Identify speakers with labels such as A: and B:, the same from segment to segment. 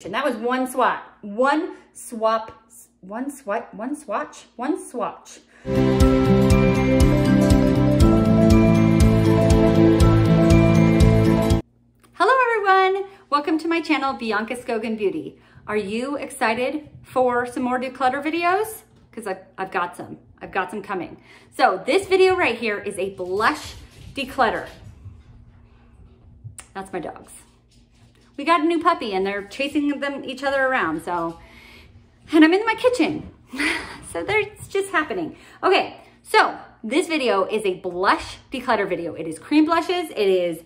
A: And that was one swatch. Hello everyone, welcome to my channel, Bianca Skogan Beauty. Are you excited for some more declutter videos? Because I've got some coming. So this video right here is a blush declutter. That's my dogs. We got a new puppy and they're chasing each other around, so, and I'm in my kitchen. So it's just happening. Okay, so this video is a blush declutter video. It is cream blushes, it is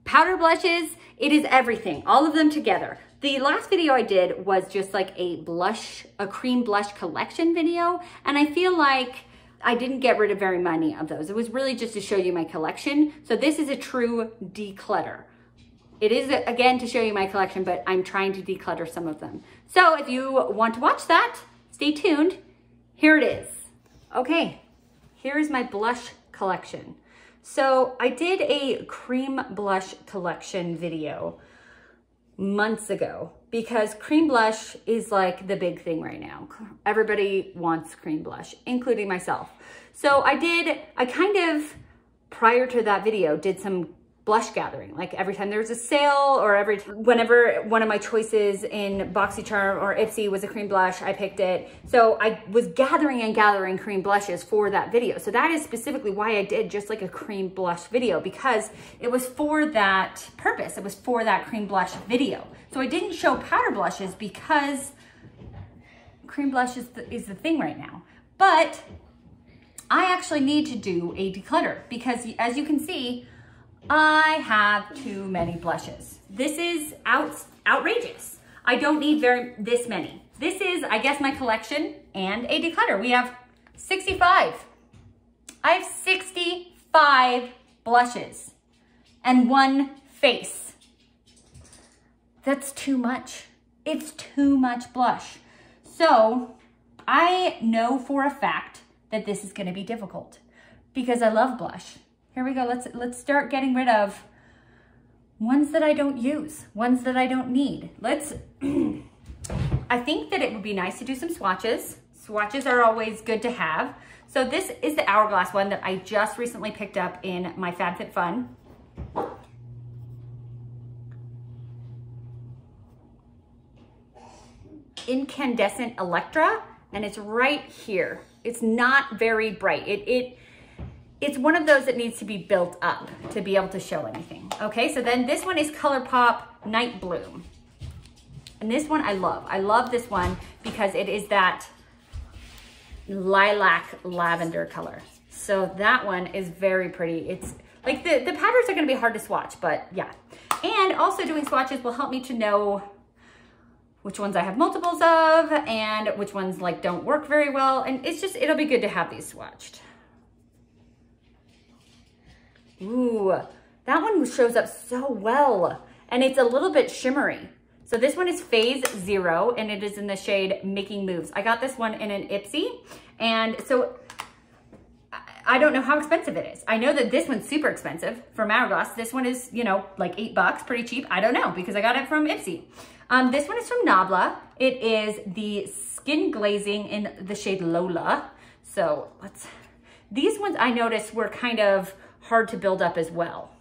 A: powder blushes, it is everything, all of them together. The last video I did was just like a cream blush collection video, and I feel like I didn't get rid of very many of those. It was really just to show you my collection. So this is a true declutter. It is, again, to show you my collection, but I'm trying to declutter some of them. So if you want to watch that, stay tuned. Here it is. Okay, here is my blush collection. So I did a cream blush collection video months ago because cream blush is like the big thing right now. Everybody wants cream blush, including myself. So I kind of, prior to that video, did some blush gathering. Like every time there was a sale or whenever one of my choices in BoxyCharm or Ipsy was a cream blush, I picked it. So I was gathering cream blushes for that video. So that is specifically why I did just like a cream blush video, because it was for that purpose. It was for that cream blush video. So I didn't show powder blushes because cream blush is the thing right now. But I actually need to do a declutter because, as you can see, I have too many blushes. This is outrageous. I don't need this many. This is, I guess, my collection and a declutter. We have 65. I have 65 blushes and one face. That's too much. It's too much blush. So I know for a fact that this is gonna be difficult because I love blush. Here we go, let's start getting rid of ones that I don't use, ones that I don't need. I think that it would be nice to do some swatches. Swatches are always good to have. So this is the Hourglass one that I just recently picked up in my FabFitFun. Incandescent Electra, and it's right here. It's not very bright. It's one of those that needs to be built up to be able to show anything. Okay, so then this one is Colourpop Night Bloom. And this one I love. I love this one because it is that lilac lavender color. So that one is very pretty. It's like the patterns are gonna be hard to swatch, but yeah. And also doing swatches will help me to know which ones I have multiples of and which ones like don't work very well. And it'll be good to have these swatched. Ooh, that one shows up so well. And it's a little bit shimmery. So this one is Phase 0 and it is in the shade Making Moves. I got this one in an Ipsy. And so I don't know how expensive it is. I know that this one's super expensive from Hourglass. This one is, you know, like $8, pretty cheap. I don't know because I got it from Ipsy. This one is from Nabla. It is the Skin Glazing in the shade Lola. So these ones I noticed were kind of hard to build up as well.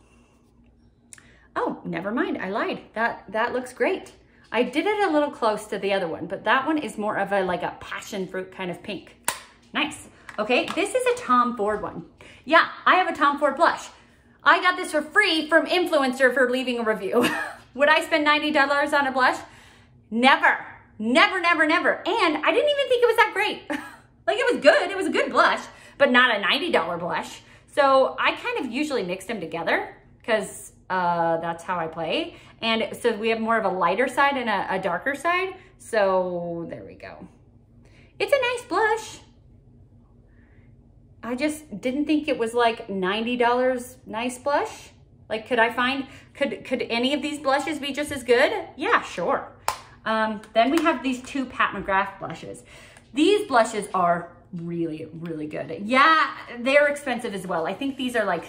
A: Oh, never mind, I lied. That looks great. I did it a little close to the other one, but that one is more of like a passion fruit kind of pink. Nice. Okay, this is a Tom Ford one. Yeah, I have a Tom Ford blush. I got this for free from Influencer for leaving a review. Would I spend $90 on a blush? Never, never, never, never. And I didn't even think it was that great. Like it was good, it was a good blush, but not a $90 blush. So I kind of usually mix them together because that's how I play. And so we have more of a lighter side and a darker side. So there we go. It's a nice blush. I just didn't think it was like $90 nice blush. Like could any of these blushes be just as good? Yeah, sure. Then we have these two Pat McGrath blushes. These blushes are really, really good. Yeah, they're expensive as well. I think these are like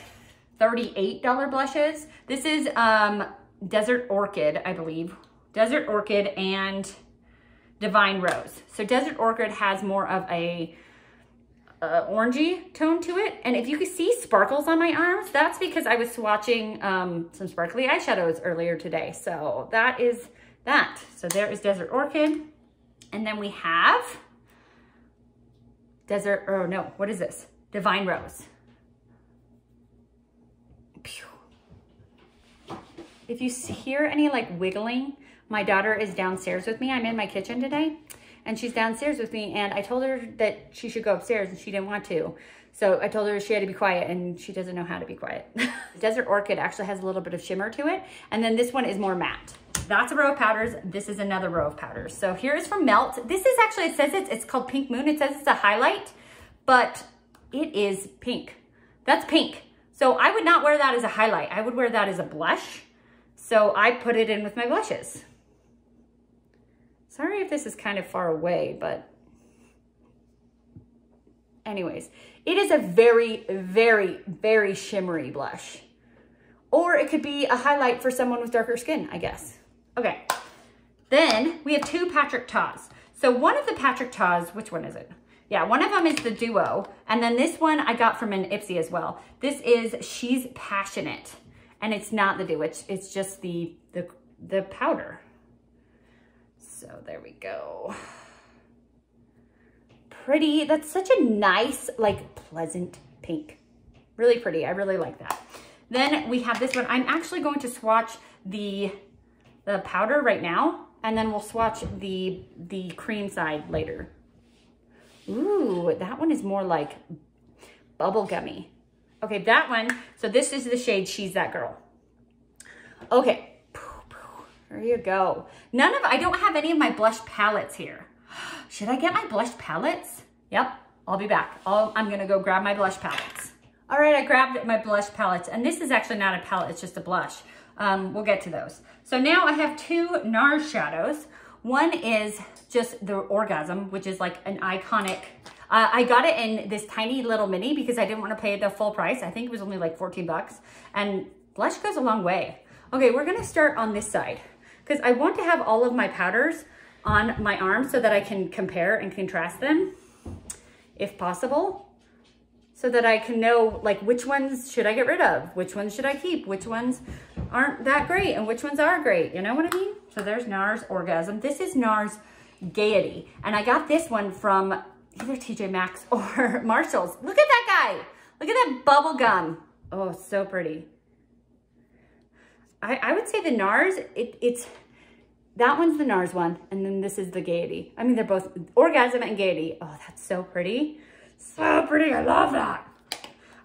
A: $38 blushes. This is Desert Orchid, I believe. Desert Orchid and Divine Rose. So Desert Orchid has more of a orangey tone to it. And if you can see sparkles on my arms, that's because I was swatching some sparkly eyeshadows earlier today. So that is that. So there is Desert Orchid. And then we have what is this? Divine Rose. If you hear any like wiggling, my daughter is downstairs with me. I'm in my kitchen today and she's downstairs with me, and I told her that she should go upstairs and she didn't want to. So I told her she had to be quiet, and she doesn't know how to be quiet. Desert Orchid actually has a little bit of shimmer to it. And then this one is more matte. That's a row of powders. This is another row of powders. So here is from Melt. This is actually, it says it's called Pink Moon. It says it's a highlight, but it is pink. That's pink. So I would not wear that as a highlight. I would wear that as a blush. So I put it in with my blushes. Sorry if this is kind of far away, but anyways, it is a very, very, very shimmery blush. Or it could be a highlight for someone with darker skin, I guess. Okay, then we have two Patrick Ta's. So one of the Patrick Ta's, which one is it? Yeah, one of them is the Duo. And then this one I got from an Ipsy as well. This is She's Passionate. And it's not the Duo, it's just the powder. So there we go. Pretty, that's such a nice, like pleasant pink. Really pretty, I really like that. Then we have this one. I'm actually going to swatch the powder right now, and then we'll swatch the cream side later. Ooh, that one is more like bubblegummy. Okay, that one, so this is the shade She's That Girl. Okay, there you go. I don't have any of my blush palettes here. Should I get my blush palettes? Yep, I'll be back. I'm gonna go grab my blush palettes. All right, I grabbed my blush palettes, and this is actually not a palette, it's just a blush. We'll get to those. So now I have two Nars shadows. One is just the Orgasm, which is like an iconic, I got it in this tiny little mini because I didn't want to pay the full price. I think it was only like 14 bucks, and blush goes a long way. Okay, we're gonna start on this side because I want to have all of my powders on my arms so that I can compare and contrast them if possible, so that I can know like which ones should I get rid of, which ones should I keep, which ones aren't that great, and which ones are great, you know what I mean? So there's Nars Orgasm. This is Nars Gaiety, and I got this one from either TJ Maxx or Marshall's. Look at that guy. Look at that bubble gum. Oh, so pretty. I would say the Nars, that one's the Nars one, and then this is the Gaiety. I mean, they're both Orgasm and Gaiety. Oh, that's so pretty. So pretty, I love that.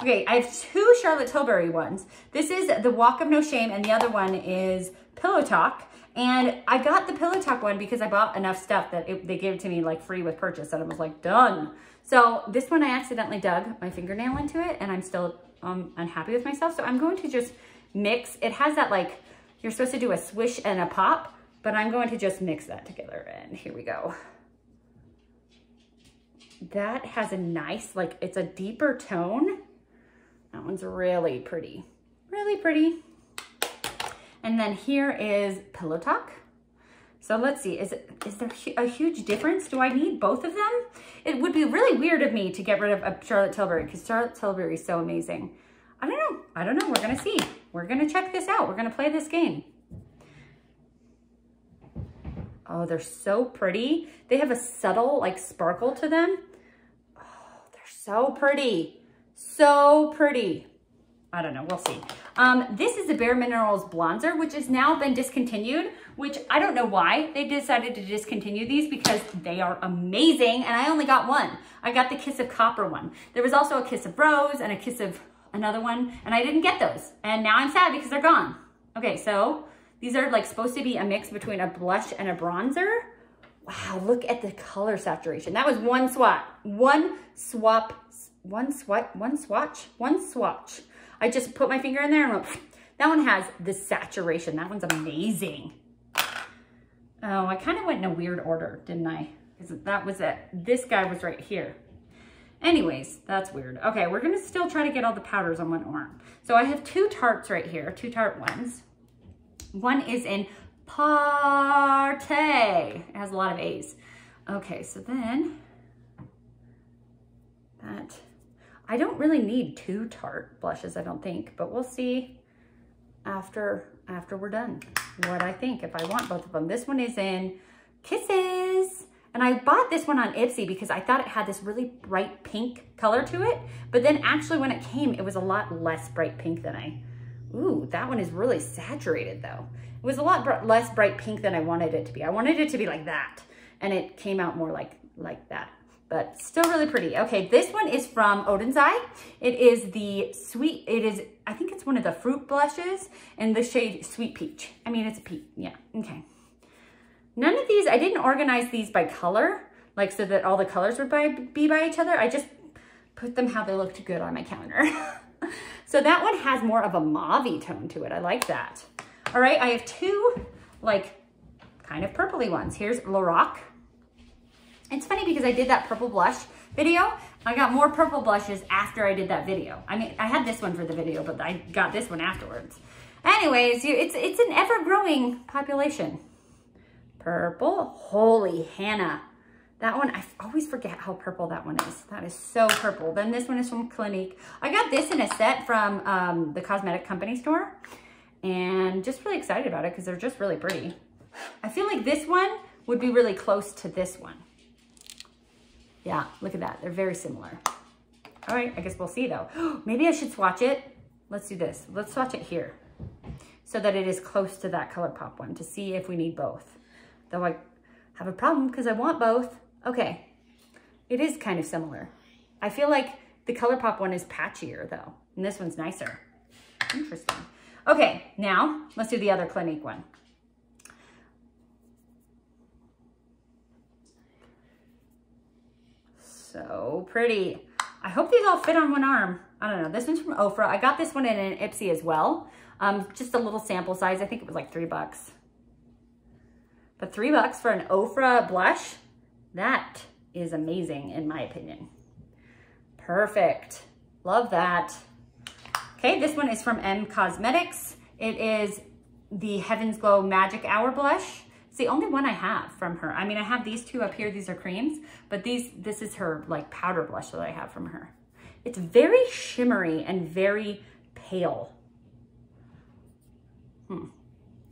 A: Okay, I have two Charlotte Tilbury ones. This is the Walk of No Shame, and the other one is Pillow Talk. And I got the Pillow Talk one because I bought enough stuff that they gave it to me like free with purchase, and I was like, done. So this one I accidentally dug my fingernail into it, and I'm still unhappy with myself. So I'm going to just mix. It has that like, you're supposed to do a swish and a pop, but I'm going to just mix that together, and here we go. That has a nice, like, it's a deeper tone. That one's really pretty, really pretty. And then here is Pillow Talk. So let's see, is there a huge difference? Do I need both of them? It would be really weird of me to get rid of Charlotte Tilbury because Charlotte Tilbury is so amazing. I don't know, we're gonna see. We're gonna check this out. We're gonna play this game. Oh, they're so pretty. They have a subtle like sparkle to them. Oh, they're so pretty. So pretty. I don't know, we'll see. This is the Bareminerals bronzer, which has now been discontinued, which I don't know why they decided to discontinue these because they are amazing, and I only got one. I got the Kiss of Copper one. There was also a Kiss of Rose and a Kiss of another one, and I didn't get those. And now I'm sad because they're gone. Okay, so these are like supposed to be a mix between a blush and a bronzer. Wow, look at the color saturation. That was one swatch. I just put my finger in there and went, that one has the saturation. That one's amazing. Oh, I kind of went in a weird order, didn't I? Because that was it. This guy was right here. Anyways, that's weird. Okay, we're gonna still try to get all the powders on one arm. So I have two Tarts right here, two Tarte ones. One is in Party. It has a lot of A's. Okay, so then that, I don't really need 2 Tarte blushes, I don't think, but we'll see after we're done what I think, if I want both of them. This one is in Kisses. And I bought this one on Ipsy because I thought it had this really bright pink color to it. But then actually when it came, it was a lot less bright pink than ooh, that one is really saturated though. It was a lot less bright pink than I wanted it to be. I wanted it to be like that. And it came out more like that, but still really pretty. Okay, this one is from Odin's Eye. It is the sweet, I think it's one of the fruit blushes in the shade Sweet Peach. I mean, it's a peach, yeah, okay. None of these, I didn't organize these by color, like so that all the colors would be by each other. I just put them how they looked good on my counter. So that one has more of a mauve-y tone to it. I like that. All right, I have 2 like kind of purpley ones. Here's Lorac. It's funny because I did that purple blush video. I got more purple blushes after I did that video. I mean, I had this one for the video, but I got this one afterwards. Anyways, it's an ever-growing population. Purple, holy Hannah. That one, I always forget how purple that one is. That is so purple. Then this one is from Clinique. I got this in a set from the cosmetic company store and just really excited about it because they're just really pretty. I feel like this one would be really close to this one. Yeah, look at that. They're very similar. All right, I guess we'll see though. Maybe I should swatch it. Let's do this. Let's swatch it here so that it is close to that Colourpop one to see if we need both. Though I have a problem because I want both. Okay, it is kind of similar. I feel like the Colourpop one is patchier though, and this one's nicer. Interesting. Okay, now let's do the other Clinique one. So pretty. I hope these all fit on one arm. I don't know. This one's from Ofra. I got this one in an Ipsy as well. Just a little sample size. I think it was like $3. But $3 for an Ofra blush, that is amazing in my opinion. Perfect. Love that. Okay, this one is from M Cosmetics. It is the Heaven's Glow Magic Hour blush. It's the only one I have from her. I mean, I have these 2 up here. These are creams, but this is her like powder blush that I have from her. It's very shimmery and very pale.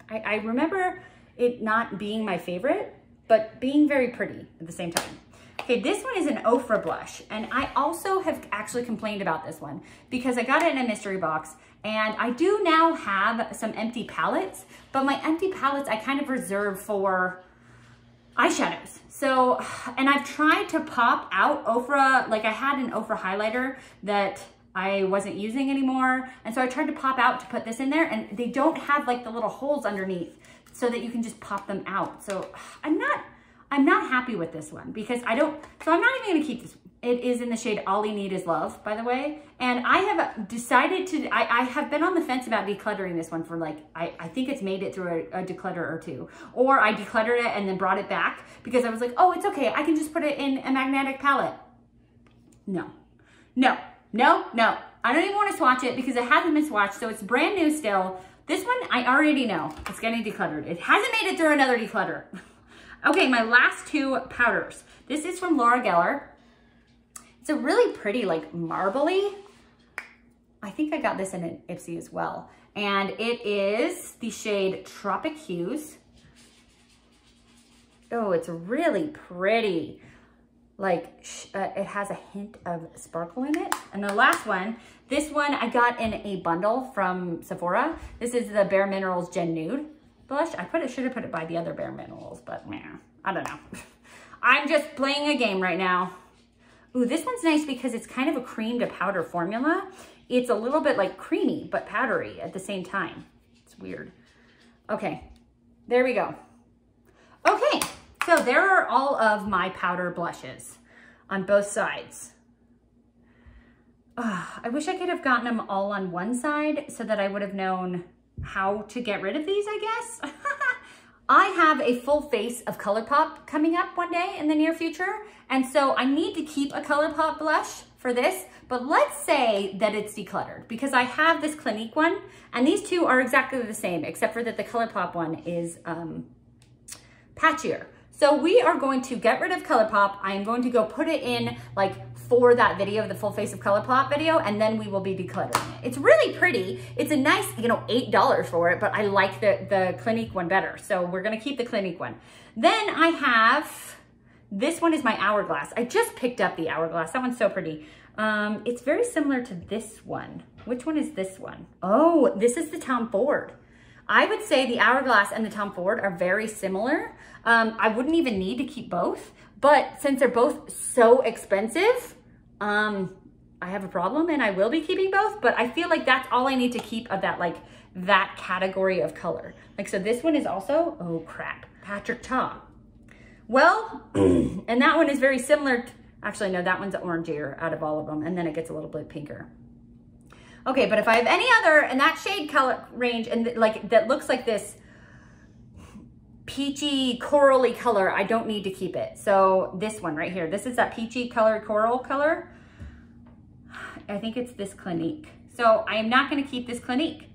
A: I remember it not being my favorite, but being very pretty at the same time. Okay, this one is an Ofra blush, and I also have actually complained about this one because I got it in a mystery box, and I do now have some empty palettes, but my empty palettes I kind of reserve for eyeshadows. So, and I've tried to pop out Ofra, like I had an Ofra highlighter that I wasn't using anymore, and so I tried to pop out to put this in there, and they don't have like the little holes underneath so that you can just pop them out. So I'm not happy with this one because so I'm not even gonna keep this. It is in the shade All You Need Is Love, by the way. And I have decided I have been on the fence about decluttering this one for like, I think it's made it through a declutter or 2. Or I decluttered it and then brought it back because I was like, oh, it's okay. I can just put it in a magnetic palette. No. I don't even want to swatch it because it hasn't been swatched, so it's brand new still. This one, I already know it's getting decluttered. It hasn't made it through another declutter. Okay, my last 2 powders. This is from Laura Geller. It's a really pretty, like marbly. I think I got this in an Ipsy as well. And it is the shade Tropic Hues. Oh, it's really pretty. Like, it has a hint of sparkle in it. And the last one, this one I got in a bundle from Sephora. This is the Bareminerals Gen Nude blush. Should have put it by the other Bareminerals, but man, I don't know. I'm just playing a game right now. Ooh, this one's nice because it's kind of a cream to powder formula. It's a little bit like creamy, but powdery at the same time. It's weird. Okay, there we go. Okay, so there are all of my powder blushes on both sides. I wish I could have gotten them all on one side so that I would have known how to get rid of these, I guess. I have a full face of Colourpop coming up one day in the near future. And so I need to keep a Colourpop blush for this, but let's say that it's decluttered because I have this Clinique one and these two are exactly the same, except for that the Colourpop one is patchier. So we are going to get rid of Colourpop. I am going to go put it in like for that video, the full face of Colourpop video, and then we will be decluttering it. It's really pretty. It's a nice, you know, $8 for it, but I like the Clinique one better. So we're gonna keep the Clinique one. Then I have, this one is my Hourglass. I just picked up the Hourglass. That one's so pretty. It's very similar to this one. Which one is this one? Oh, this is the Tom Ford. I would say the Hourglass and the Tom Ford are very similar. I wouldn't even need to keep both, but since they're both so expensive, I have a problem and I will be keeping both, but I feel like that's all I need to keep of that, like that category of color. Like, so this one is also, oh crap, Patrick Ta. Well, and that one is very similar. Actually, no, that one's orangier out of all of them. And then it gets a little bit pinker. Okay, but if I have any other in that shade color range and like that looks like this peachy corally color, I don't need to keep it. So this one right here, this is that peachy colored coral color. I think it's this Clinique. So I am not gonna keep this Clinique.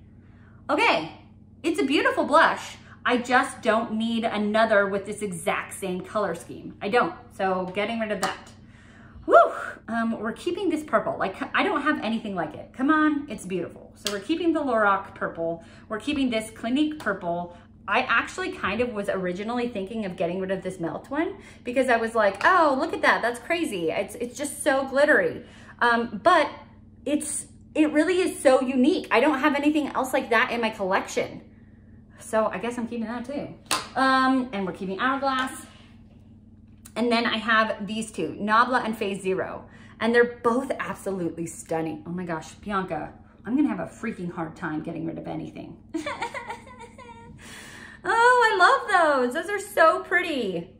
A: Okay, it's a beautiful blush. I just don't need another with this exact same color scheme. I don't, so getting rid of that. Woo! We're keeping this purple. Like, I don't have anything like it. Come on, it's beautiful. So we're keeping the Lorac purple. We're keeping this Clinique purple. I actually kind of was originally thinking of getting rid of this Melt one because I was like, oh, look at that, that's crazy. It's just so glittery. But it really is so unique. I don't have anything else like that in my collection. So I guess I'm keeping that too. And we're keeping Hourglass. And then I have these two, Nabla and Phase Zero. And they're both absolutely stunning. Oh my gosh, Bianca, I'm gonna have a freaking hard time getting rid of anything. Oh, I love those. Those are so pretty.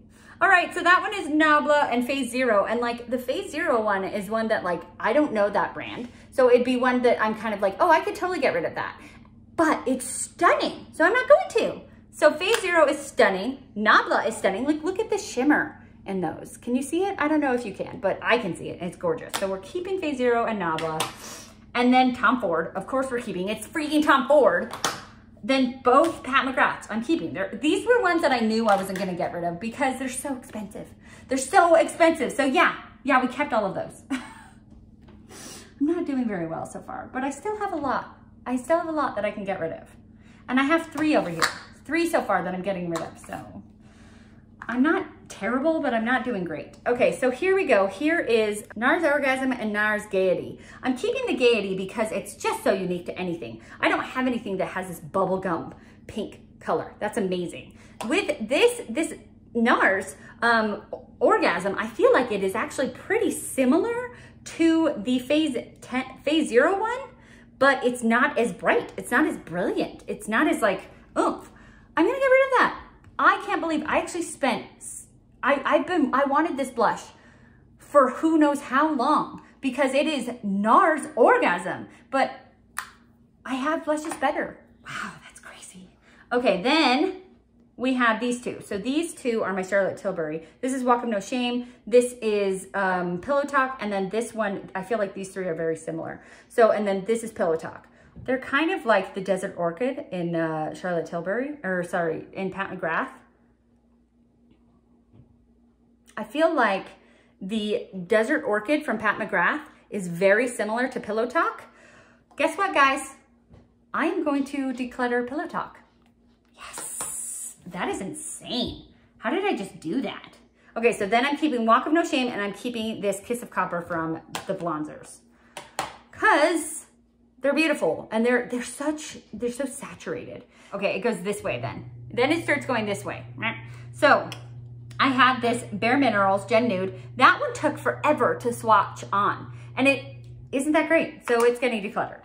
A: All right, so that one is Nabla and Phase Zero. And like the Phase Zero one is one that like, I don't know that brand. So it'd be one that I'm kind of like, oh, I could totally get rid of that. But it's stunning, so I'm not going to. So Phase Zero is stunning. Nabla is stunning. Like, look at the shimmer in those. Can you see it? I don't know if you can, but I can see it. It's gorgeous. So we're keeping Phase Zero and Nabla. And then Tom Ford, of course we're keeping. It's freaking Tom Ford. Then both Pat McGraths I'm keeping. These were ones that I knew I wasn't gonna get rid of because they're so expensive. They're so expensive. So yeah, we kept all of those. I'm not doing very well so far, but I still have a lot. I still have a lot that I can get rid of. And I have 3 over here. 3 so far that I'm getting rid of, so. I'm not terrible, but I'm not doing great. Okay, so here we go. Here is Nars Orgasm and Nars Gaiety. I'm keeping the Gaiety because it's just so unique to anything. I don't have anything that has this bubblegum pink color. That's amazing. With this Nars Orgasm, I feel like it is actually pretty similar to the Phase Zero one, but it's not as bright. It's not as brilliant. It's not as like, oomph. I'm gonna get rid of that. I can't believe I actually spent, I wanted this blush for who knows how long because it is Nars Orgasm, but I have blushes better. Wow, that's crazy. Okay, then we have these two. So these two are my Charlotte Tilbury. This is Walk of No Shame. This is Pillow Talk. And then this one, I feel like these 3 are very similar. So, and then this is Pillow Talk. They're kind of like the Desert Orchid in Charlotte Tilbury, or sorry, in Pat McGrath. I feel like the Desert Orchid from Pat McGrath is very similar to Pillow Talk. Guess what, guys? I am going to declutter Pillow Talk. Yes, that is insane. How did I just do that? Okay, so then I'm keeping Walk of No Shame and I'm keeping this Kiss of Copper from the Bronzers. Cause they're beautiful and they're so saturated. Okay, it goes this way then. Then it starts going this way. So I have this Bareminerals Gen Nude. That one took forever to swatch on and it isn't that great. So it's getting decluttered.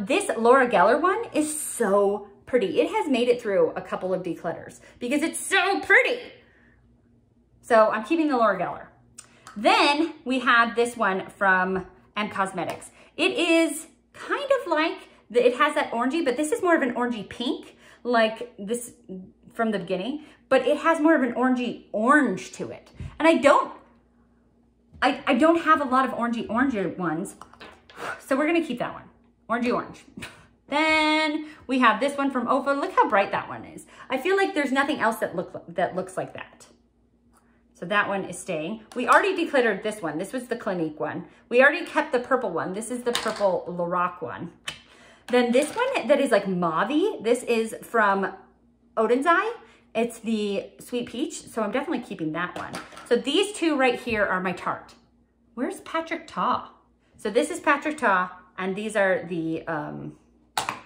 A: This Laura Geller one is so pretty. It has made it through a couple of declutters because it's so pretty. So I'm keeping the Laura Geller. Then we have this one from M Cosmetics. It is kind of like, it has that orangey, but this is more of an orangey pink. Like this from the beginning, but it has more of an orangey orange to it. And I don't have a lot of orangey ones, so we're gonna keep that one, orangey orange. Then we have this one from Ofra. Look how bright that one is. I feel like there's nothing else that looks like that. So that one is staying. We already decluttered this one. This was the Clinique one. We already kept the purple one. This is the purple Lorac one. Then this one that is like mauve-y, this is from Odin's Eye. It's the Sweet Peach, so I'm definitely keeping that one. So these two right here are my Tarte. Where's Patrick Ta? So this is Patrick Ta, and these are the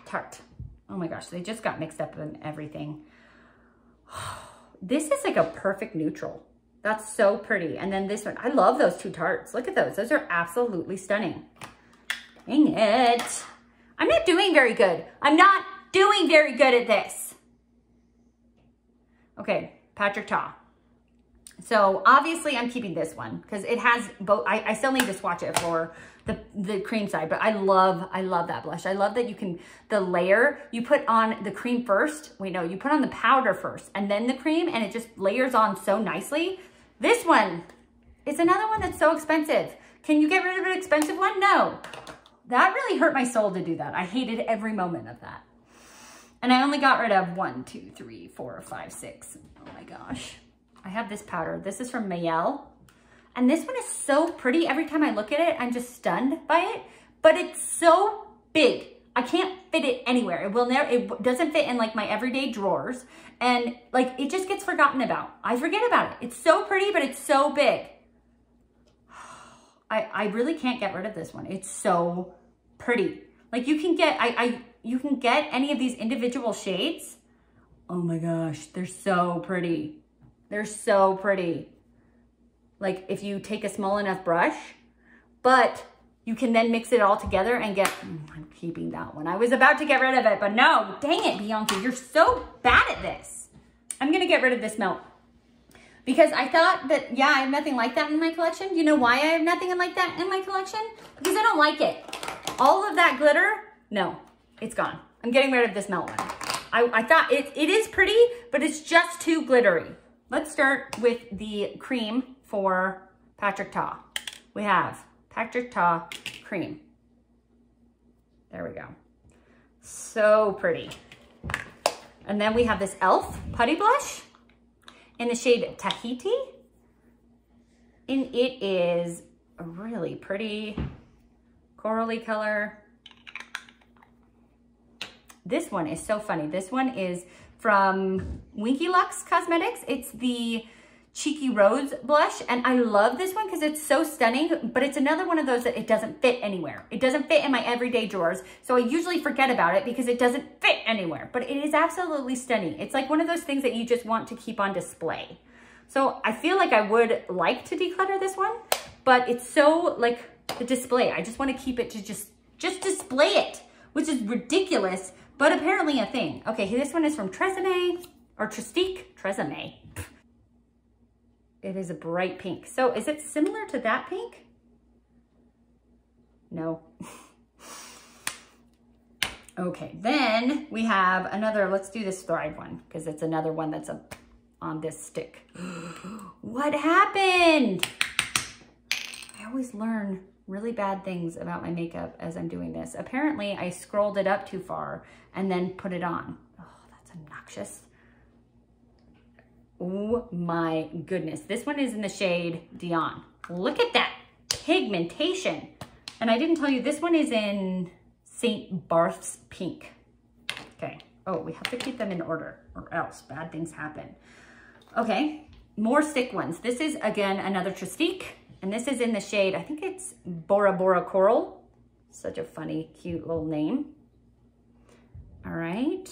A: Tarte. Oh my gosh, they just got mixed up in everything. This is like a perfect neutral. That's so pretty. And then this one, I love those two Tartes. Look at those. Those are absolutely stunning. Dang it. I'm not doing very good. I'm not doing very good at this. Okay, Patrick Ta. So obviously I'm keeping this one because it has both. I still need to swatch it for the cream side, but I love that blush. I love that you can, the layer, you put on the cream first. Wait, no, you put on the powder first and then the cream, and it just layers on so nicely. This one is another one that's so expensive. Can you get rid of an expensive one? No. That really hurt my soul to do that. I hated every moment of that. And I only got rid of 1, 2, 3, 4, 5, 6. Oh my gosh. I have this powder. This is from Mayel. And this one is so pretty. Every time I look at it, I'm just stunned by it. But it's so big. I can't fit it anywhere. It doesn't fit in like my everyday drawers. And like, it just gets forgotten about. I forget about it. It's so pretty, but it's so big. I really can't get rid of this one. It's so pretty. Like you can get, you can get any of these individual shades. Oh my gosh, they're so pretty. They're so pretty. Like if you take a small enough brush, but you can then mix it all together and get, I'm keeping that one. I was about to get rid of it, but no, dang it, Bianca, you're so bad at this. I'm gonna get rid of this melt because I thought that, yeah, I have nothing like that in my collection. You know why I have nothing like that in my collection? Because I don't like it. All of that glitter, no, it's gone. I'm getting rid of this melt one. I thought it is pretty, but it's just too glittery. Let's start with the cream for Patrick Ta. We have Patrick Ta cream. There we go. So pretty. And then we have this e.l.f. Putty Blush in the shade Tahiti. And it is a really pretty corally color. This one is so funny. This one is from Winky Lux Cosmetics. It's the Cheeky Rose blush, and I love this one because it's so stunning, but it's another one of those that it doesn't fit anywhere. It doesn't fit in my everyday drawers, so I usually forget about it because it doesn't fit anywhere, but it is absolutely stunning. It's like one of those things that you just want to keep on display. So I feel like I would like to declutter this one, but it's so like the display. I just want to keep it to just display it, which is ridiculous, but apparently a thing. Okay, this one is from Tresemme, or Trestique, Tresemme. It is a bright pink. So is it similar to that pink? No. Okay, then we have another, let's do this Thrive one, because it's another one that's on this stick. What happened? I always learn really bad things about my makeup as I'm doing this. Apparently I scrolled it up too far and then put it on. Oh, that's obnoxious. Oh my goodness. This one is in the shade Dion. Look at that pigmentation. And I didn't tell you, this one is in St. Barth's Pink. Okay. Oh, we have to keep them in order or else bad things happen. Okay. More stick ones. This is, again, another Trestique. And this is in the shade, I think it's Bora Bora Coral. Such a funny, cute little name. All right.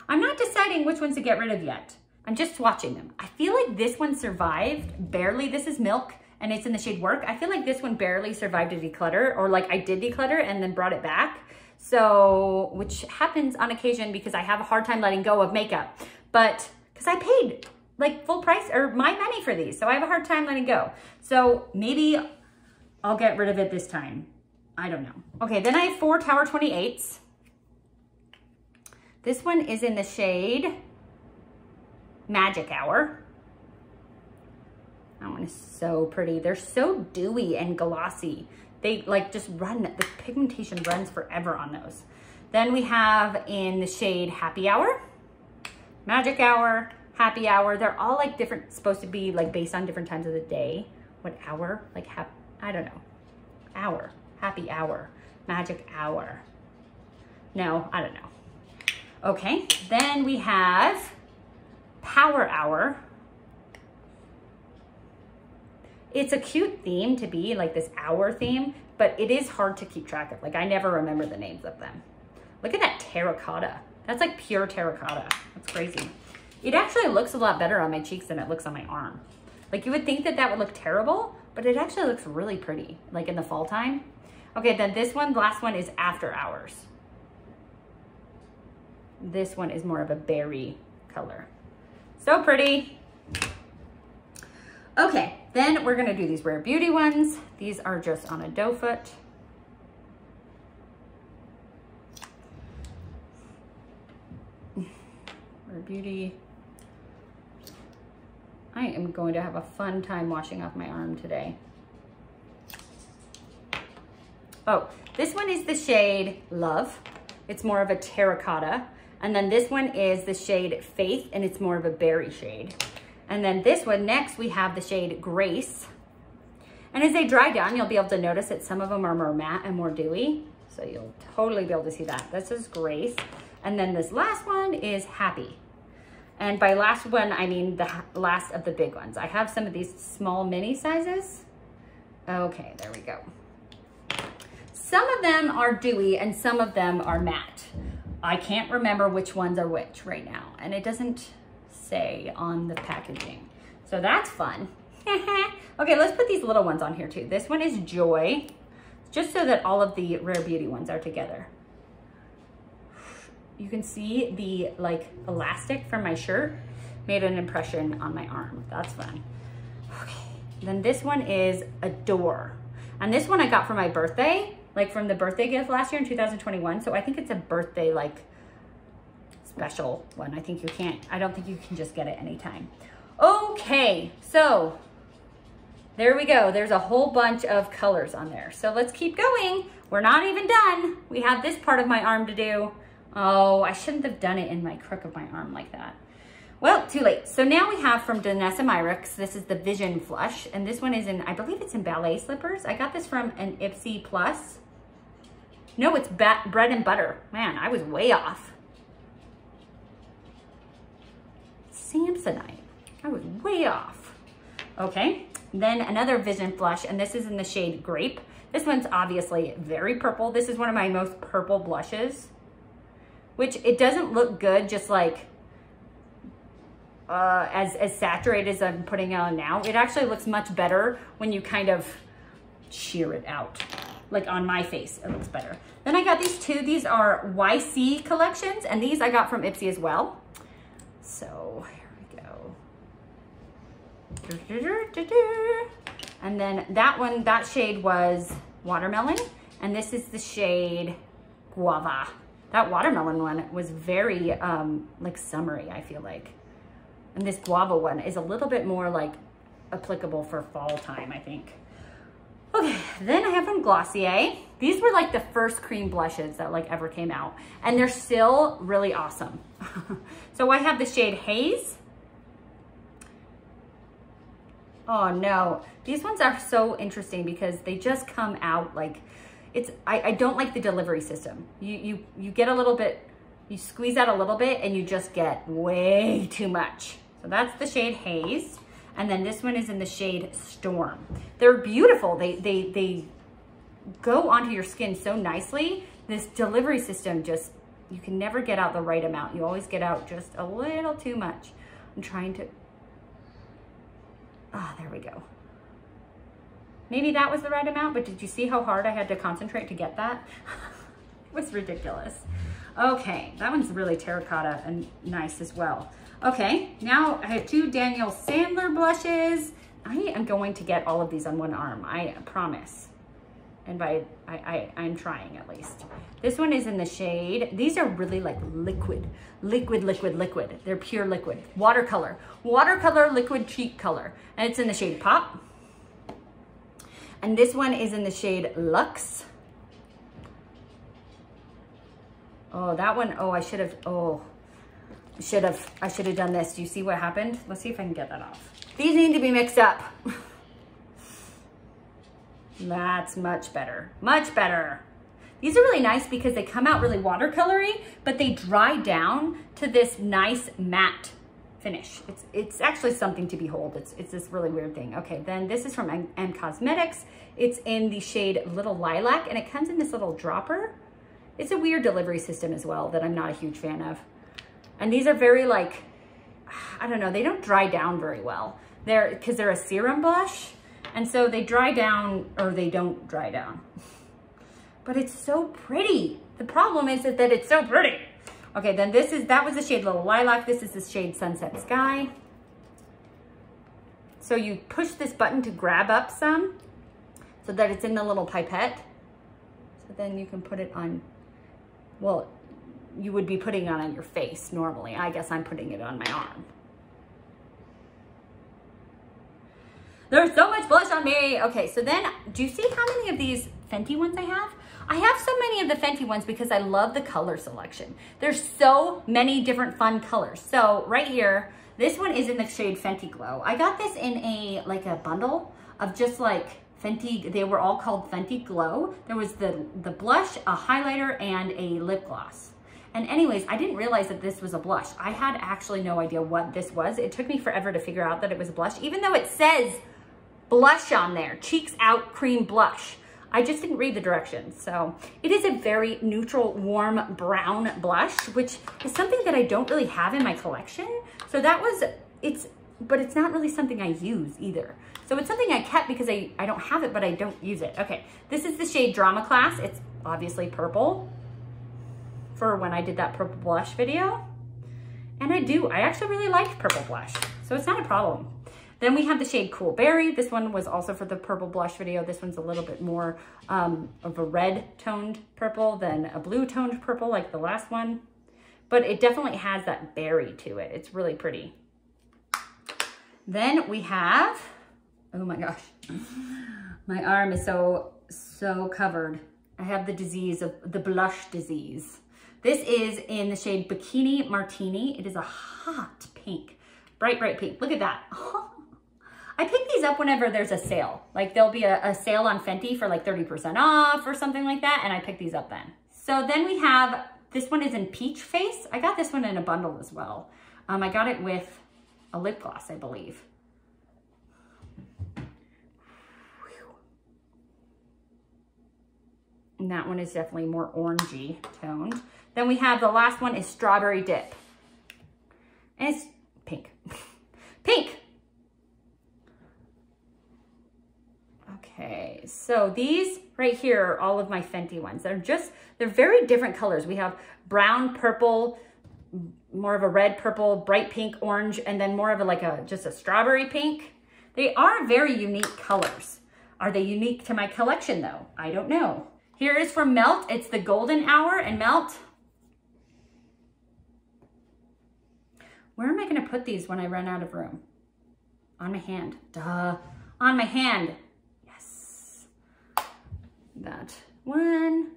A: I'm not deciding which ones to get rid of yet. I'm just swatching them. I feel like this one survived barely. This is Milk and it's in the shade Work. I feel like this one barely survived a declutter, or like I did declutter and then brought it back. So, which happens on occasion because I have a hard time letting go of makeup, but because I paid like full price or my money for these. So I have a hard time letting go. So maybe I'll get rid of it this time. I don't know. Okay, then I have 4 Tower 28s. This one is in the shade Magic Hour. That one is so pretty. They're so dewy and glossy. They like just run, the pigmentation runs forever on those. Then we have in the shade Happy Hour, Magic Hour, Happy Hour. They're all like different, supposed to be like based on different times of the day. What hour? Like, I don't know. Hour, Happy Hour, Magic Hour. No, I don't know. Okay, then we have Power Hour. It's a cute theme to be like this hour theme, but it is hard to keep track of. Like, I never remember the names of them. Look at that terracotta. That's like pure terracotta. That's crazy. It actually looks a lot better on my cheeks than it looks on my arm. Like, you would think that that would look terrible, but it actually looks really pretty, like in the fall time. Okay, then this one, the last one is After Hours. This one is more of a berry color. So pretty. Okay, then we're gonna do these Rare Beauty ones. These are just on a doe foot. Rare Beauty. I am going to have a fun time washing off my arm today. Oh, this one is the shade Love. It's more of a terracotta. And then this one is the shade Faith, and it's more of a berry shade. And then this one, next we have the shade Grace. And as they dry down, you'll be able to notice that some of them are more matte and more dewy. So you'll totally be able to see that. This is Grace. And then this last one is Happy. And by last one, I mean the last of the big ones. I have some of these small mini sizes. Okay, there we go. Some of them are dewy and some of them are matte. I can't remember which ones are which right now. And it doesn't say on the packaging. So that's fun. Okay, let's put these little ones on here too. This one is Joy, just so that all of the Rare Beauty ones are together. You can see the like elastic from my shirt made an impression on my arm. That's fun. Okay, then this one is Adore. And this one I got for my birthday, like from the birthday gift last year in 2021. So I think it's a birthday like special one. I don't think you can just get it anytime. Okay, so there we go. There's a whole bunch of colors on there. So let's keep going. We're not even done. We have this part of my arm to do. Oh, I shouldn't have done it in my crook of my arm like that. Well, too late. So now we have from Danessa Myricks, this is the Vision Flush. And this one is in, I believe it's in Ballet Slippers. I got this from an Ipsy Plus. No, it's Bread and Butter. Man, I was way off. Samsonite. I was way off. Okay, then another Vision Flush, and this is in the shade Grape. This one's obviously very purple. This is one of my most purple blushes, which it doesn't look good just like as saturated as I'm putting it on now. It actually looks much better when you kind of sheer it out. Like on my face, it looks better. Then I got these two. These are YC collections, and these I got from Ipsy as well. So here we go. And then that one, that shade was Watermelon, and this is the shade Guava. That watermelon one was very like summery, I feel like. And this guava one is a little bit more like applicable for fall time, I think. Okay, then I have from Glossier. These were like the first cream blushes that like ever came out, and they're still really awesome. So I have the shade Haze. Oh no, these ones are so interesting because they just come out like, I don't like the delivery system. You get a little bit, you squeeze out a little bit and you just get way too much. So that's the shade Haze. And then this one is in the shade Storm. They're beautiful. They go onto your skin so nicely. This delivery system just, you can never get out the right amount. You always get out just a little too much. I'm trying to, there we go. Maybe that was the right amount, but did you see how hard I had to concentrate to get that? It was ridiculous. Okay, that one's really terracotta and nice as well. Okay, now I have two Daniel Sandler blushes. I am going to get all of these on one arm, I promise. And by, I'm trying at least. This one is in the shade, these are really like liquid. They're pure liquid. Watercolor liquid cheek color. And it's in the shade Pop. And this one is in the shade Luxe. Oh, that one, oh, I should have done this. Do you see what happened? Let's see if I can get that off. These need to be mixed up. That's much better, much better. These are really nice because they come out really watercolory, but they dry down to this nice matte finish. It's actually something to behold. It's this really weird thing. Okay, then this is from M Cosmetics. It's in the shade Little Lilac, and it comes in this little dropper. It's a weird delivery system as well that I'm not a huge fan of. And these are very like, I don't know, they don't dry down very well. Because they're a serum blush, and so they dry down, or they don't dry down. But it's so pretty. The problem is that it's so pretty. Okay, then that was the shade Little Lilac. This is the shade Sunset Sky. So you push this button to grab up some so that it's in the little pipette. So then you can put it on, well, you would be putting it on your face normally. I guess I'm putting it on my arm. There's so much blush on me. Okay, so then, do you see how many of these Fenty ones I have? I have so many of the Fenty ones because I love the color selection. There's so many different fun colors. So right here, this one is in the shade Fenty Glow. I got this in a bundle of just like Fenty, they were all called Fenty Glow. There was the blush, a highlighter, and a lip gloss. And anyways, I didn't realize that this was a blush. I had actually no idea what this was. It took me forever to figure out that it was a blush, even though it says blush on there, Cheeks Out Cream Blush. I just didn't read the directions. So it is a very neutral, warm brown blush, which is something that I don't really have in my collection. So that was, but it's not really something I use either. So it's something I kept because I don't have it, but I don't use it. Okay, this is the shade Drama Class. It's obviously purple for when I did that purple blush video. And I actually really liked purple blush. So it's not a problem. Then we have the shade Cool Berry. This one was also for the purple blush video. This one's a little bit more of a red toned purple than a blue toned purple like the last one. But it definitely has that berry to it. It's really pretty. Then we have, oh my gosh, my arm is so covered. I have the disease of the blush disease. This is in the shade Bikini Martini. It is a hot pink, bright pink. Look at that. I pick these up whenever there's a sale. Like there'll be a sale on Fenty for like 30% off or something like that, and I pick these up then. So then we have, this one is in Peach Face. I got this one in a bundle as well. I got it with a lip gloss, I believe. And that one is definitely more orangey toned. Then we have the last one is Strawberry Dip. And it's pink. Pink! Okay, so these right here are all of my Fenty ones. They're very different colors. We have brown, purple, more of a red, purple, bright pink, orange, and then more of just a strawberry pink. They are very unique colors. Are they unique to my collection though? I don't know. Here is from Melt. It's the Golden Hour and Melt. Where am I gonna put these when I run out of room? On my hand, duh. On my hand, yes. That one.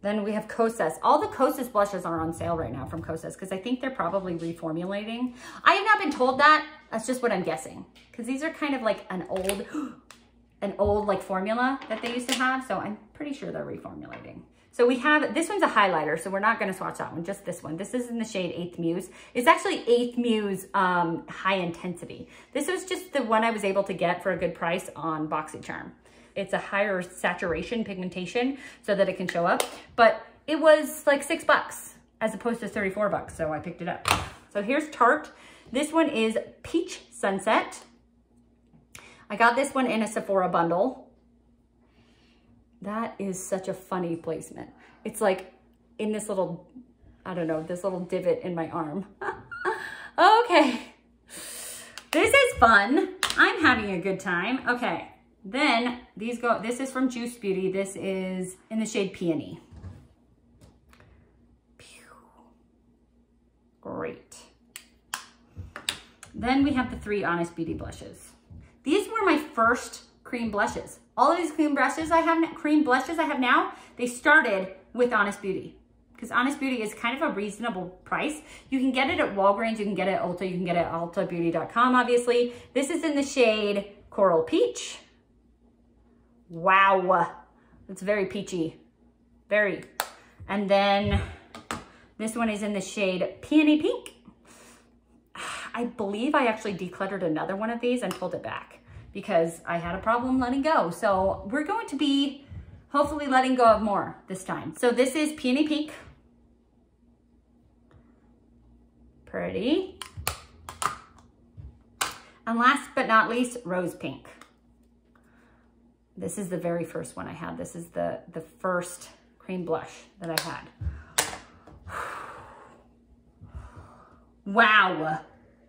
A: Then we have Kosas. All the Kosas blushes are on sale right now from Kosas because I think they're probably reformulating. I have not been told that. That's just what I'm guessing. Because these are kind of like an old like formula that they used to have. So I'm pretty sure they're reformulating. So we have, this one's a highlighter, so we're not gonna swatch that one, just this one. This is in the shade 8th Muse. It's actually 8th Muse High Intensity. This was just the one I was able to get for a good price on BoxyCharm. It's a higher saturation pigmentation so that it can show up, but it was like $6 as opposed to $34, so I picked it up. So here's Tarte. This one is Peach Sunset. I got this one in a Sephora bundle. That is such a funny placement. It's like in this little, I don't know, this little divot in my arm. Okay, this is fun. I'm having a good time. Okay, Then these go, this is from Juice Beauty. This is in the shade Peony. Great. Then we have the 3 Honest Beauty blushes. These were my first cream blushes. All of these cream blushes I have now, they started with Honest Beauty. Because Honest Beauty is kind of a reasonable price. You can get it at Walgreens, you can get it at Ulta, you can get it at ultabeauty.com, obviously. This is in the shade Coral Peach. Wow, it's very peachy, very. And then this one is in the shade Peony Pink. I believe I actually decluttered another one of these and pulled it back because I had a problem letting go. So we're going to be hopefully letting go of more this time. So this is Peony Pink. Pretty. And last but not least, Rose Pink. This is the very first one I had. This is the first cream blush that I had. Wow.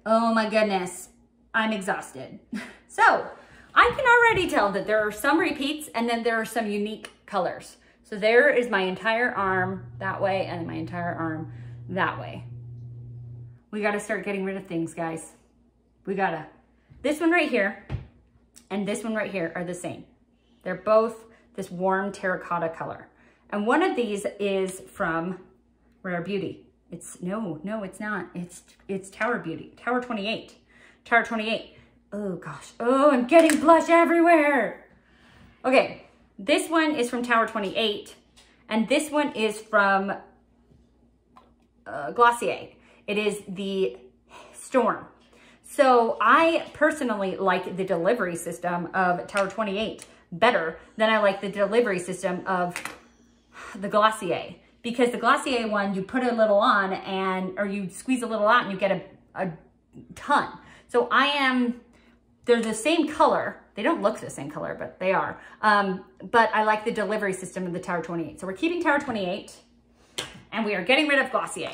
A: Oh my goodness. I'm exhausted. So I can already tell that there are some repeats and then there are some unique colors. So there is my entire arm that way and my entire arm that way. We got to start getting rid of things, guys. We gotta. This one right here and this one right here are the same. They're both this warm terracotta color. And one of these is from Rare Beauty. No, it's not. It's Tower Beauty, Tower 28. Tower 28. Oh gosh. Oh, I'm getting blush everywhere. Okay, this one is from Tower 28. And this one is from Glossier. It is the Storm. So I personally like the delivery system of Tower 28 better than I like the delivery system of the Glossier. Because the Glossier one, you put a little on or you squeeze a little out and you get a ton. So they're the same color. They don't look the same color, but they are. But I like the delivery system of the Tower 28. So we're keeping Tower 28 and we are getting rid of Glossier.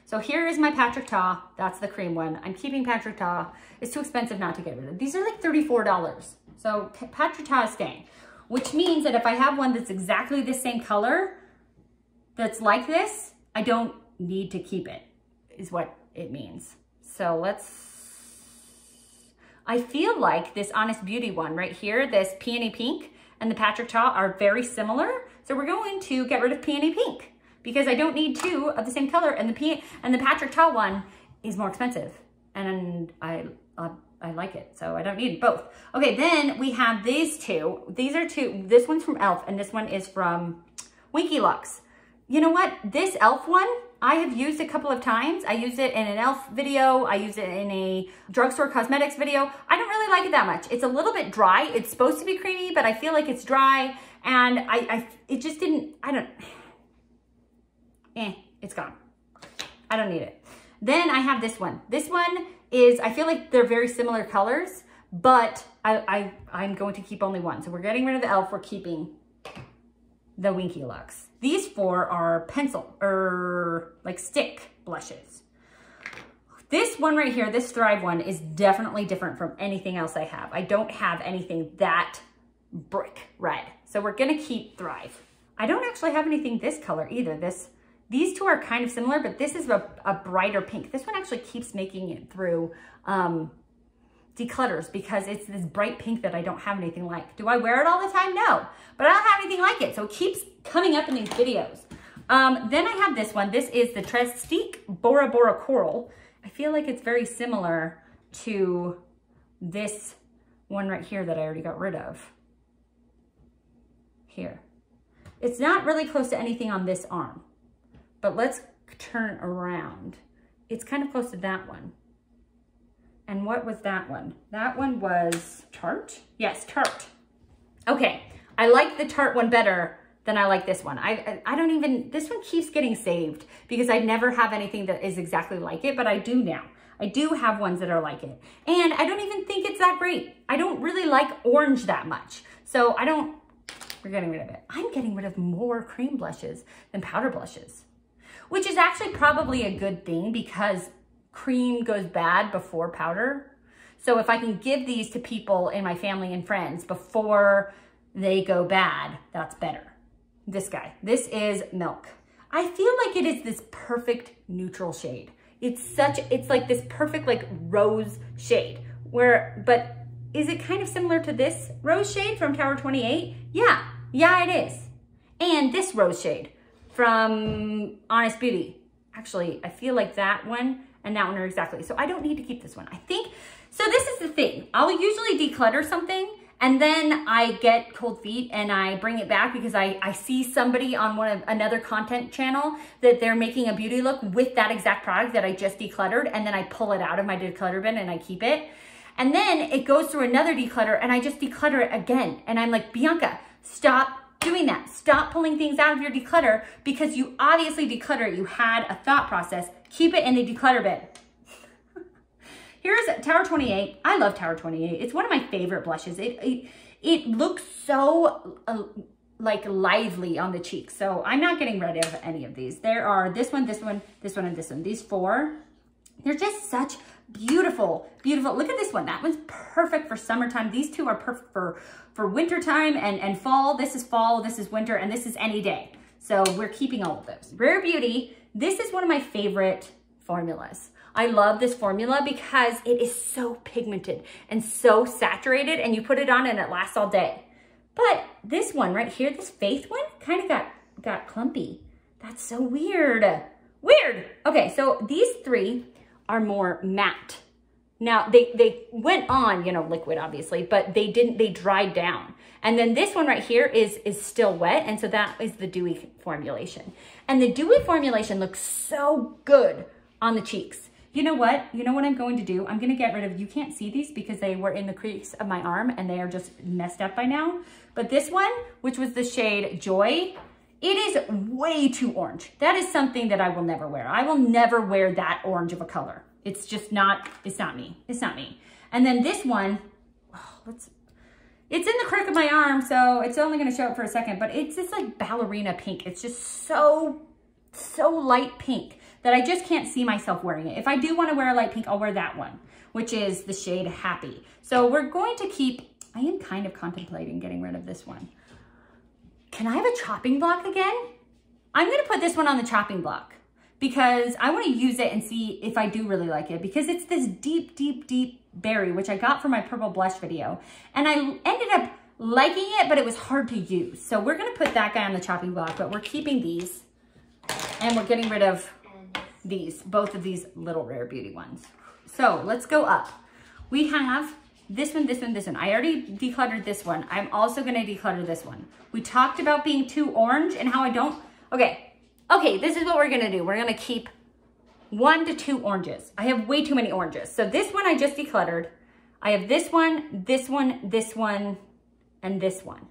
A: So here is my Patrick Ta. That's the cream one. I'm keeping Patrick Ta. It's too expensive not to get rid of. These are like $34. So Patrick Ta is staying, which means that if I have one that's exactly the same color, that's like this, I don't need to keep it, is what it means. So I feel like this Honest Beauty one right here, this Peony Pink and the Patrick Ta are very similar. So we're going to get rid of Peony Pink because I don't need 2 of the same color, and the Patrick Ta one is more expensive, and I like it, so I don't need both. Okay, then we have these 2. These are 2. This one's from e.l.f. and this one is from Winky Lux. You know what? This e.l.f. one, I have used a couple of times. I used it in an e.l.f. video. I used it in a drugstore cosmetics video. I don't really like it that much. It's a little bit dry. It's supposed to be creamy, but I feel like it's dry, and it just didn't, it's gone. I don't need it. Then I have this one. This one is, I feel like they're very similar colors, but I'm going to keep only one. So we're getting rid of the e.l.f. We're keeping the Winky Lux. These 4 are pencil or like stick blushes. This one right here, this Thrive one, is definitely different from anything else I have. I don't have anything that brick red. So we're gonna keep Thrive. I don't actually have anything this color either. These 2 are kind of similar, but this is a brighter pink. This one actually keeps making it through declutters because it's this bright pink that I don't have anything like. Do I wear it all the time? No, but I don't have anything like it. So it keeps coming up in these videos. Then I have this one. This is the Trestique Bora Bora Coral. I feel like it's very similar to this one right here that I already got rid of. Here. It's not really close to anything on this arm, but let's turn around. It's kind of close to that one. And what was that one? That one was Tart? Yes, Tart. Okay, I like the Tart one better than I like this one. I don't even, this one keeps getting saved because I never have anything that is exactly like it, but I do now. I do have ones that are like it. And I don't even think it's that great. I don't really like orange that much. So we're getting rid of it. I'm getting rid of more cream blushes than powder blushes, which is actually probably a good thing because cream goes bad before powder. So if I can give these to people in my family and friends before they go bad, that's better. This guy, this is Milk. I feel like it is this perfect neutral shade. It's like this perfect like rose shade but is it kind of similar to this rose shade from Tower 28? Yeah, it is. And this rose shade from Honest Beauty. Actually, I feel like that one and that one are exactly. So I don't need to keep this one. I think, so this is the thing. I'll usually declutter something and then I get cold feet and I bring it back because I see somebody on another content channel that they're making a beauty look with that exact product that I just decluttered, and then I pull it out of my declutter bin and I keep it. And then it goes through another declutter and I just declutter it again. And I'm like, Bianca, stop doing that. Stop pulling things out of your declutter because you obviously declutter. You had a thought process. Keep it in the declutter bin. Here's Tower 28. I love Tower 28. It's one of my favorite blushes. It looks so like lively on the cheeks. So I'm not getting rid of any of these. There are this one, this one, this one, and this one. These four, they're just such beautiful, beautiful. Look at this one. That one's perfect for summertime. These two are perfect for wintertime and fall. This is fall, this is winter, and this is any day. So we're keeping all of those. Rare Beauty. This is one of my favorite formulas. I love this formula because it is so pigmented and so saturated, and you put it on and it lasts all day. But this one right here, this Faith one, kind of got clumpy. That's so weird. Weird. Okay, so these three are more matte. Now they went on, you know, liquid obviously, but they dried down. And then this one right here is still wet, and so that is the dewy formulation. And the dewy formulation looks so good on the cheeks. You know what? You know what I'm going to do? I'm going to get rid of, you can't see these because they were in the crease of my arm and they are just messed up by now. But this one, which was the shade Joy, it is way too orange. That is something that I will never wear. I will never wear that orange of a color. It's just not, it's not me. It's not me. And then this one, it's in the crook of my arm, so it's only going to show up for a second, but it's just like ballerina pink. It's just so light pink that I just can't see myself wearing it. If I do want to wear a light pink, I'll wear that one, which is the shade Happy. So we're going to keep, I am kind of contemplating getting rid of this one. Can I have a chopping block again? I'm going to put this one on the chopping block because I want to use it and see if I do really like it, because it's this deep, deep, deep berry, which I got for my purple blush video. And I ended up liking it, but it was hard to use. So we're going to put that guy on the chopping block, but we're keeping these and we're getting rid of these, both of these little Rare Beauty ones. So let's go up. We have this one, this one, this one. I already decluttered this one. I'm also going to declutter this one. We talked about being too orange and how I don't. Okay, this is what we're going to do. We're going to keep 1 to 2 oranges. I have way too many oranges. So this one I just decluttered. I have this one, this one, this one, and this one.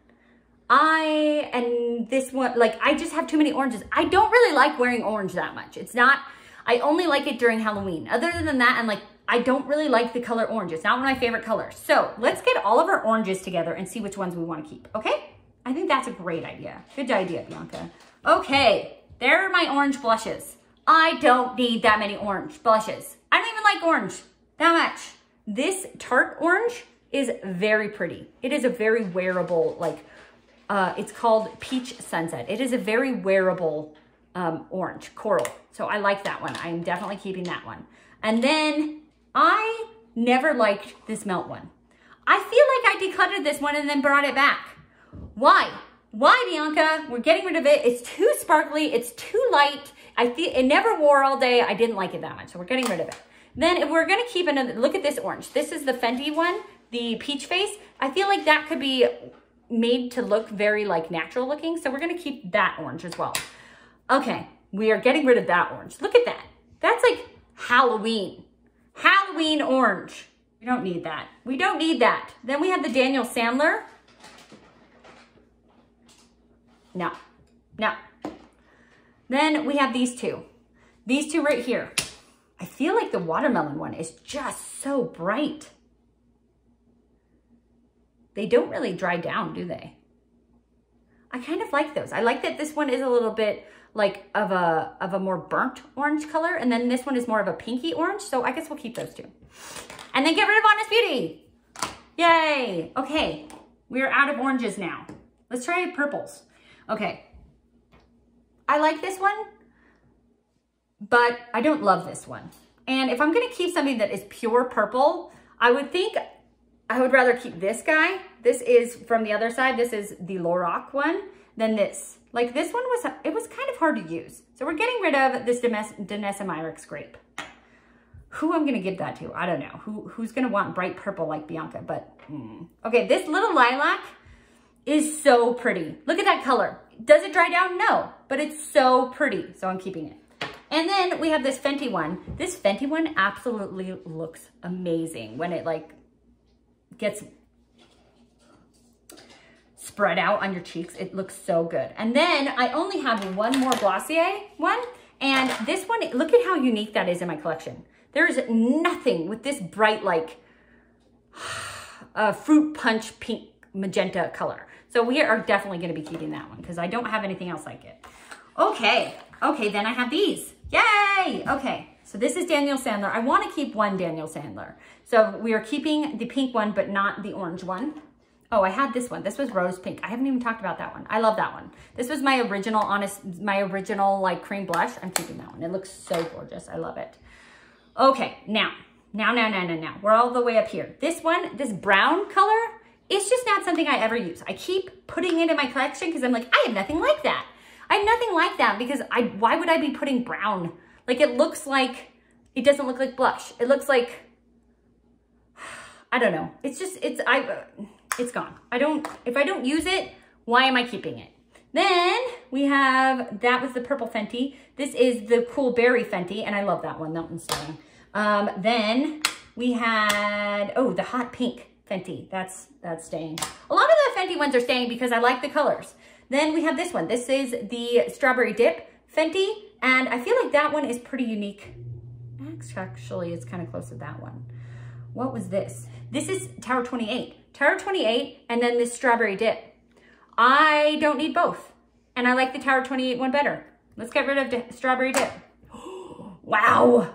A: And this one, like, I just have too many oranges. I don't really like wearing orange that much. It's not, I only like it during Halloween. Other than that, I'm like, I don't really like the color orange. It's not one of my favorite colors. So let's get all of our oranges together and see which ones we want to keep, okay? I think that's a great idea. Good idea, Bianca. Okay, there are my orange blushes. I don't need that many orange blushes. I don't even like orange that much. This Tart orange is very pretty. It is a very wearable, like, it's called Peach Sunset. It is a very wearable orange, coral. So I like that one. I'm definitely keeping that one. And then I never liked this Melt one. I feel like I decluttered this one and then brought it back. Why? Why, Bianca? We're getting rid of it. It's too sparkly. It's too light. I feel it never wore all day. I didn't like it that much, so we're getting rid of it. Then if we're gonna keep another, look at this orange. This is the Fenty one, the peach face. I feel like that could be made to look very like natural looking, so we're gonna keep that orange as well. Okay, we are getting rid of that orange. Look at that. That's like Halloween. Halloween orange. We don't need that. We don't need that. Then we have the Daniel Sandler. No, no. Then we have these two. These two right here. I feel like the watermelon one is just so bright. They don't really dry down, do they? I kind of like those. I like that this one is a little bit like of a more burnt orange color. And then this one is more of a pinky orange. So I guess we'll keep those two. And then get rid of Honest Beauty. Yay. Okay. We're out of oranges now. Let's try purples. Okay. I like this one, but I don't love this one. And if I'm going to keep something that is pure purple, I would think I would rather keep this guy. This is from the other side. This is the Lorac one than this. Like this one was, it was kind of hard to use. So we're getting rid of this Denesamyrix grape. Who I'm going to give that to? I don't know. Who's going to want bright purple like Bianca, but okay. This little lilac is so pretty. Look at that color. Does it dry down? No, but it's so pretty. So I'm keeping it. And then we have this Fenty one. This Fenty one absolutely looks amazing when it like gets spread out on your cheeks. It looks so good. And then I only have one more Glossier one. And this one, look at how unique that is in my collection. There's nothing with this bright, like fruit punch pink magenta color. So we are definitely going to be keeping that one because I don't have anything else like it. Okay. Okay. Then I have these. Yay. Okay. So this is Daniel Sandler. I want to keep one Daniel Sandler. So we are keeping the pink one, but not the orange one. Oh, I had this one. This was rose pink. I haven't even talked about that one. I love that one. This was my original, my original like cream blush. I'm keeping that one. It looks so gorgeous. I love it. Okay. Now. We're all the way up here. This one, this brown color, it's just not something I ever use. I keep putting it in my collection because I'm like, I have nothing like that. I have nothing like that because why would I be putting brown? Like it looks like, it doesn't look like blush. It looks like, I don't know. It's just, it's gone. If I don't use it, why am I keeping it? Then we have, that was the purple Fenty. This is the cool berry Fenty, and I love that one. That one's stunning. Then we had, oh, the hot pink Fenty. That's staying. A lot of the Fenty ones are staying because I like the colors. Then we have this one. This is the Strawberry Dip Fenty, and I feel like that one is pretty unique. Actually, it's kind of close to that one. What was this? This is Tower 28. Tower 28, and then this Strawberry Dip. I don't need both, and I like the Tower 28 one better. Let's get rid of the Strawberry Dip. Wow.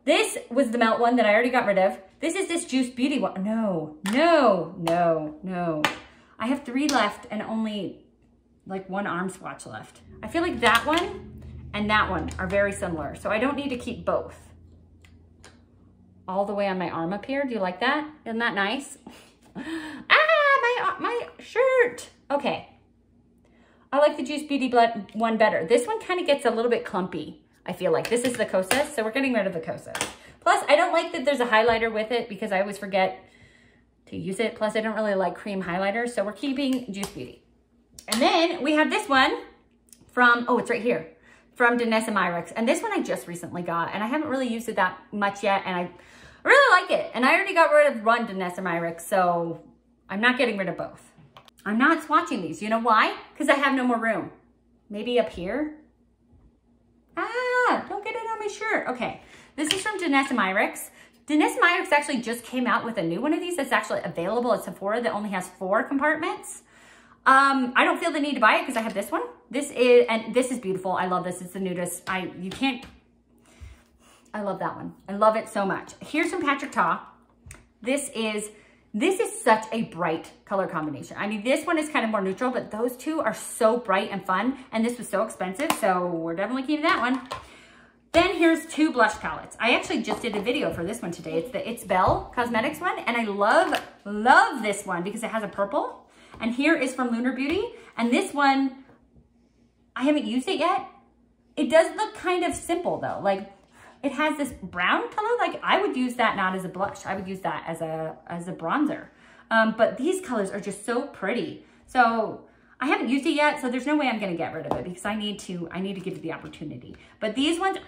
A: This was the Melt one that I already got rid of. This is this Juice Beauty one. No. I have 3 left and only like 1 arm swatch left. I feel like that one and that one are very similar, so I don't need to keep both. All the way on my arm up here. Do you like that? Isn't that nice? My shirt. Okay. I like the Juice Beauty one better. This one kind of gets a little bit clumpy, I feel like. This is the Kosas, so we're getting rid of the Kosas. Plus, I don't like that there's a highlighter with it because I always forget to use it. Plus, I don't really like cream highlighters, so we're keeping Juice Beauty. And then we have this one from, oh, it's right here, from Denesamyrix. And this one I just recently got, and I haven't really used it that much yet, and I really like it. And I already got rid of one Denesamyrix, so I'm not getting rid of both. I'm not swatching these. You know why? Because I have no more room. Maybe up here? Ah, don't get it on my shirt. Okay, this is from Denesamyrix. Denesamyrix actually just came out with a new one of these that's actually available at Sephora that only has 4 compartments. I don't feel the need to buy it because I have this one. This is beautiful. I love this. It's the nudist. I love that one. I love it so much. Here's from Patrick Ta. This is such a bright color combination. I mean, this one is kind of more neutral, but those two are so bright and fun. And this was so expensive, so we're definitely keeping that one. Then here's 2 blush palettes. I actually just did a video for this one today. It's the It's Belle Cosmetics one, and I love this one because it has a purple. And here is from Lunar Beauty. And this one, I haven't used it yet. It does look kind of simple though. Like it has this brown color. Like I would use that not as a blush. I would use that as a bronzer. But these colors are just so pretty. So I haven't used it yet. So there's no way I'm going to get rid of it because I need to give it the opportunity. But these ones are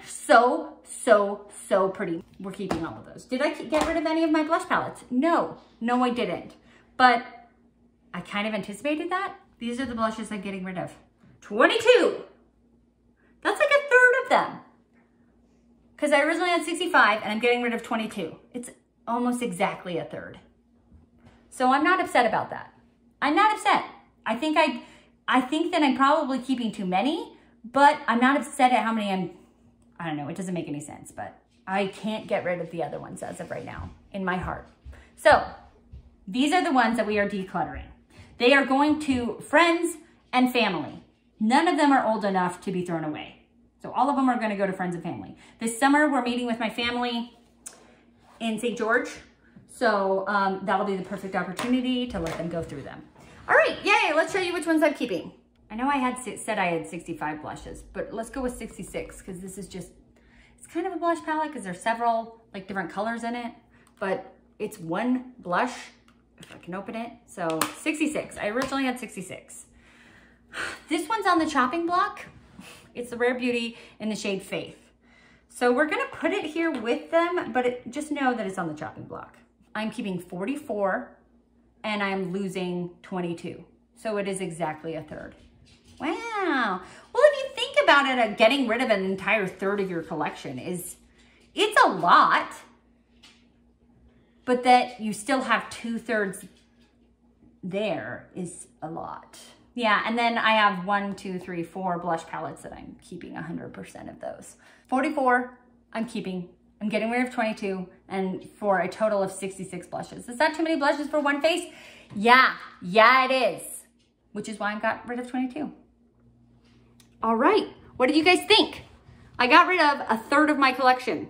A: so pretty. We're keeping all of those. Did I get rid of any of my blush palettes? No, I didn't. But I kind of anticipated that. These are the blushes I'm getting rid of. 22. That's like a third of them. Because I originally had 65 and I'm getting rid of 22. It's almost exactly a third. So I'm not upset about that. I'm not upset. I think that I'm probably keeping too many, but I'm not upset at how many I don't know, it doesn't make any sense, but I can't get rid of the other ones as of right now in my heart. So these are the ones that we are decluttering. They are going to friends and family. None of them are old enough to be thrown away. So all of them are gonna go to friends and family. This summer, we're meeting with my family in St. George. So that'll be the perfect opportunity to let them go through them. All right, yay, let's show you which ones I'm keeping. I know I said I had 65 blushes, but let's go with 66 because this is just, it's kind of a blush palette because there's several like different colors in it, but it's one blush, if I can open it. So 66, I originally had 66. This one's on the chopping block. It's the Rare Beauty in the shade Faith. So we're gonna put it here with them, but just know that it's on the chopping block. I'm keeping 44 and I'm losing 22. So it is exactly a third. Wow. Well, if you think about it, getting rid of an entire third of your collection it's a lot, but that you still have 2/3 there is a lot. Yeah, and then I have 1, 2, 3, 4 blush palettes that I'm keeping 100% of those. 44, I'm keeping. I'm getting rid of 22 and for a total of 66 blushes. Is that too many blushes for one face? Yeah, it is. Which is why I got rid of 22. All right, what do you guys think? I got rid of a third of my collection.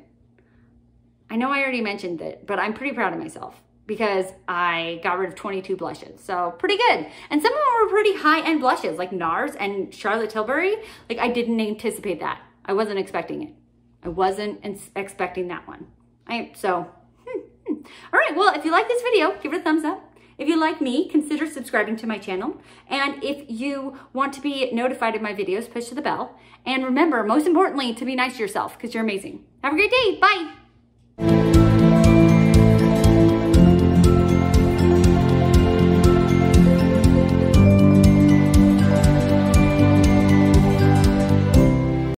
A: I know I already mentioned it, but I'm pretty proud of myself because I got rid of 22 blushes. So pretty good. And some of them were pretty high-end blushes like Nars and Charlotte Tilbury. Like I didn't anticipate that. I wasn't expecting it. I wasn't expecting that one. All right, well, if you like this video, give it a thumbs up. If you like me, consider subscribing to my channel. And if you want to be notified of my videos, push to the bell. And remember, most importantly, to be nice to yourself because you're amazing. Have a great day. Bye.